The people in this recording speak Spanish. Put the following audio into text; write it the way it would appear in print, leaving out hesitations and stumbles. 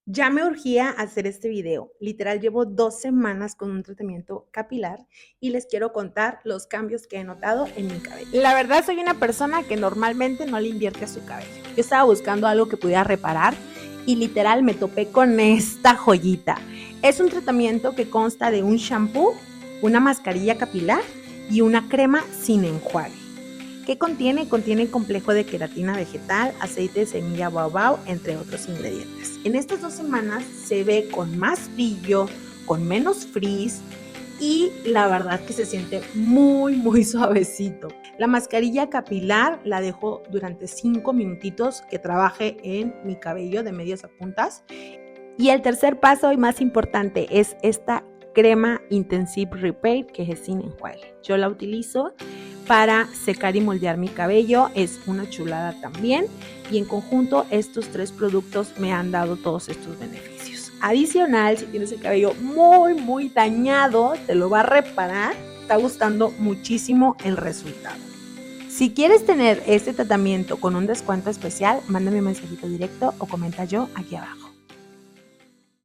Ya me urgía hacer este video. Literal, llevo 2 semanas con un tratamiento capilar y les quiero contar los cambios que he notado en mi cabello. La verdad, soy una persona que normalmente no le invierte a su cabello. Yo estaba buscando algo que pudiera reparar y literal me topé con esta joyita. Es un tratamiento que consta de un shampoo, una mascarilla capilar y una crema sin enjuague. ¿Qué contiene? Contiene complejo de queratina vegetal, aceite de semilla baobab, entre otros ingredientes. En estas 2 semanas se ve con más brillo, con menos frizz y la verdad que se siente muy suavecito. La mascarilla capilar la dejo durante 5 minutitos que trabaje en mi cabello de medias a puntas. Y el tercer paso y más importante es esta crema Intensive Repair que es sin enjuague. Yo la utilizo para secar y moldear mi cabello, es una chulada también y en conjunto estos 3 productos me han dado todos estos beneficios. Adicional, si tienes el cabello muy dañado, te lo va a reparar, está gustando muchísimo el resultado. Si quieres tener este tratamiento con un descuento especial, mándame un mensajito directo o comenta yo aquí abajo.